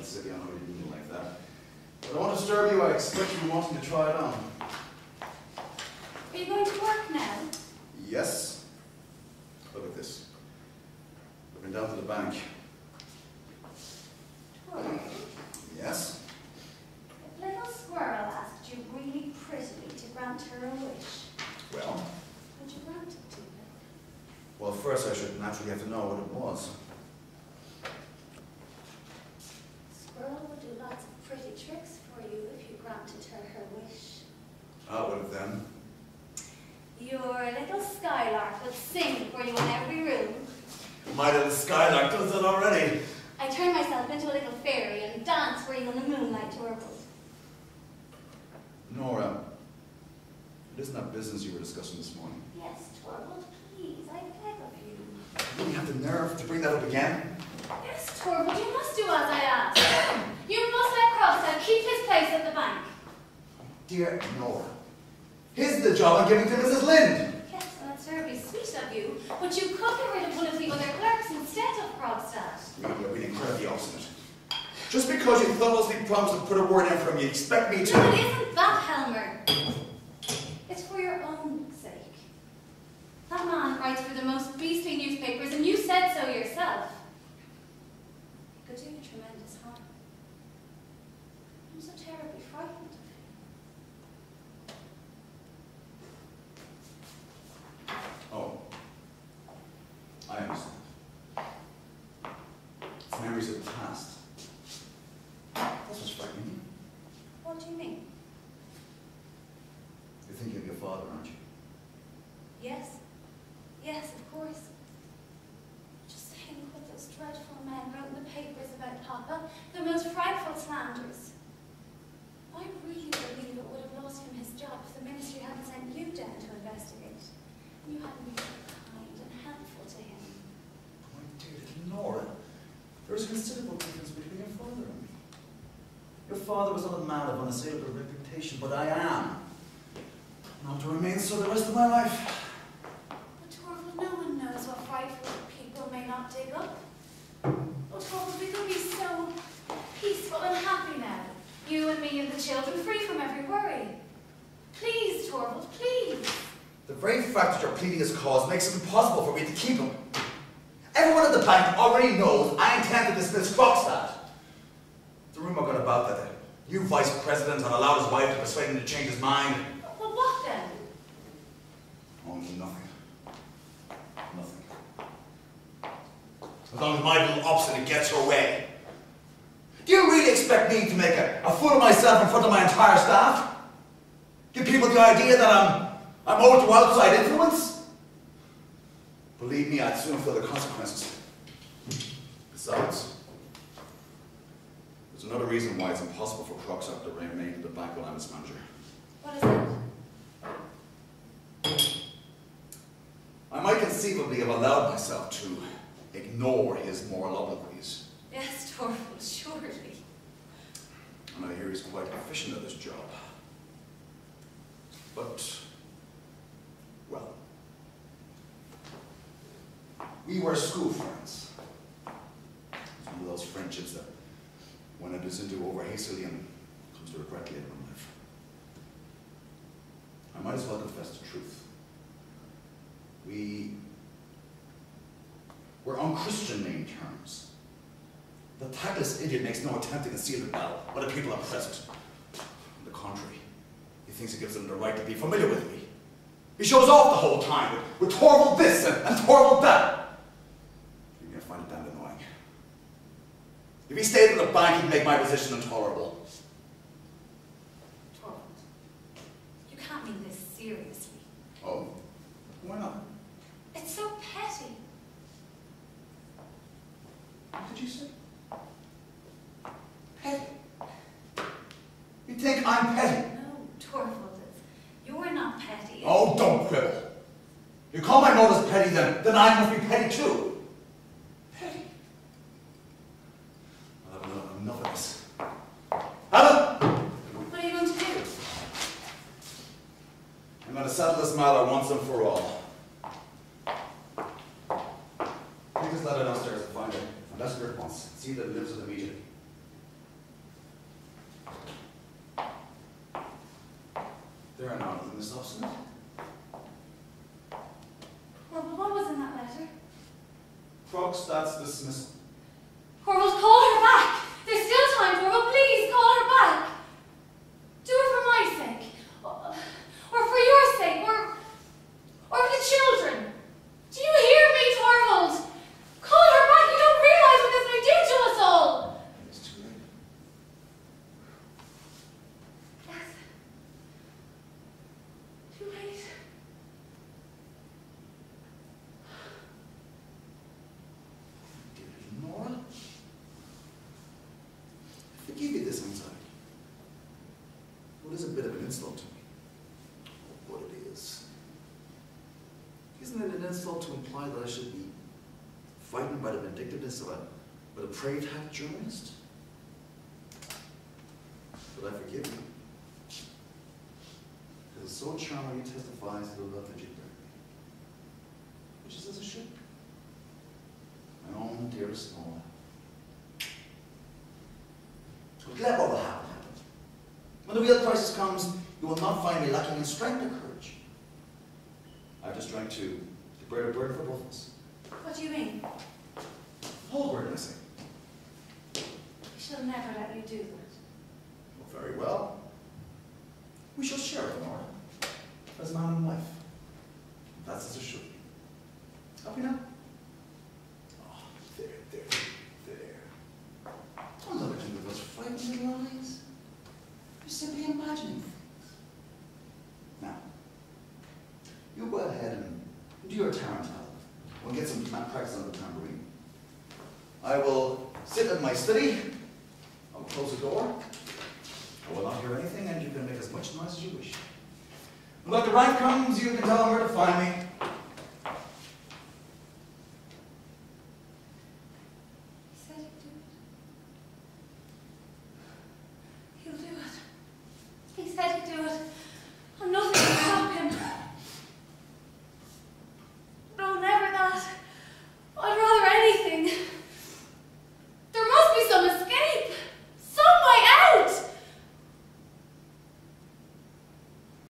silly, I know you didn't like that. But I won't disturb you, I expect you wanting to try it on. Are you going to work now? Yes. Look at this. I've been down to the bank. Twirl. Yes? If little squirrel asked you really prettily to grant her a wish, Well? would you grant it to her? Well, first I should naturally have to know what it was. Squirrel would do lots of pretty tricks for you if you granted her her wish. I would have then. Your little skylark would sing for you in every room. My little skylark does it already. I turn myself into a little fairy and dance for you in the moonlight to her boat. Nora, it isn't that business you were discussing this morning. Yes, Torvald, please, I beg of you. You really have the nerve to bring that up again? Yes, Torvald, you must do as I ask. You must let Crossdale keep his place at the bank. Dear Nora, here's the job I'm giving to Mrs. Lind. Yes, and that's very sweet of you, but you could get rid of one of the other clerks instead of Krogstad. You're being incredibly obstinate. Just because you thoughtlessly promised to put a word in for me, you expect me to... No, it isn't that, Helmer. It's for your own sake. That man writes for the most beastly newspapers, and you said so yourself. He could do you tremendous harm. I'm so terribly frightened of him. Oh. I understand. It's memories of the past. That's what's frightening you. What do you mean? You're thinking of your father, aren't you? Yes. Yes, of course. Just think what those dreadful men wrote in the papers about Papa. The most frightful slanders. I really believe it would have lost him his job if the ministry hadn't sent you down to investigate. And you hadn't been so kind and helpful to him. My dear little Nora, there's a considerable difference between your father and me. Your father was not a man of unassailable reputation, but I am. And I'm to remain so the rest of my life. But Torvald, no one knows what frightful people may not dig up. Oh, Torvald, we could be so peaceful and happy now. You and me and the children, free from every worry. Please, Torvald, please. The very fact that you're pleading his cause makes it impossible for me to keep him. Everyone at the bank already knows I intend to dismiss Krogstad. The rumor got about that the new vice president had allowed his wife to persuade him to change his mind. Well, what then? Oh, nothing. Nothing. As long as my little obstinate gets her way. Do you really expect me to make a fool of myself in front of my entire staff? Give people the idea that I'm owed to outside influence? Believe me, I'd soon feel the consequences. Besides, there's another reason why it's impossible for Krogstad to remain at the bank while I'm its manager. What is that? I might conceivably have allowed myself to ignore his moral obloquies. Yes, Torvald, surely. And I hear he's quite efficient at this job. But, well, we were school friends. It's one of those friendships that one enters into over hastily and comes to regret later in life. I might as well confess the truth. We were on Christian name terms. The tactless idiot makes no attempt to conceal the bell when the people are present. On the contrary, he thinks it gives them the right to be familiar with me. He shows off the whole time with Torvald this and Torvald that. You're going to find it damned annoying. If he stayed at the bank, he'd make my position intolerable. Torvald, you can't mean this seriously. Oh, why not? It's so petty. What did you say? Petty? You think I'm petty? No, Torvald, you're not petty. Oh, don't quibble. You call my motives petty, then I must be petty too. Petty? I'll have enough of this. Helen! What are you going to do? I'm going to settle this matter once and for all. Take this letter downstairs and find it. And let's hear it once. See that it lives with immediately. There are none of them, Miss Obstinate. Well, what was in that letter? Crux, that's dismissal. Corvold, call her back! There's still time, Corvold. Please, call her back! Do it for my sake. Or for your sake. Or for the children. Do you hear me, Torvald? Call her back! You don't realize what this may do to us all! It's too late. Yes. Too late. Dear Nora, forgive me this anxiety. Well, it is a bit of an insult to me. What it is. Isn't it an insult to imply that I should be frightened by the vindictiveness of a depraved half-journalist? But I forgive you. Because it so charmingly testifies to the love that you bear me. Which is as it should be. My own dearest Nora. But let what will happen. When the real crisis comes, you will not find me lacking in strength or courage. I've just strength to bear a burden for both of us. What do you mean? The whole burden, I say. She'll never let you do that. Well, very well. We shall share it, Nora. As man and wife. That's as it should be. Happy now? Oh, there. Don't look at me with those frightened little eyes. You're simply imagining things. Now, you go ahead and do your tarantella. We'll get some practice on the tambourine. I will sit in my study. I will close the door. I will not hear anything, and you can make as much noise as you wish. When Dr. Rank comes, you can tell him where to find me.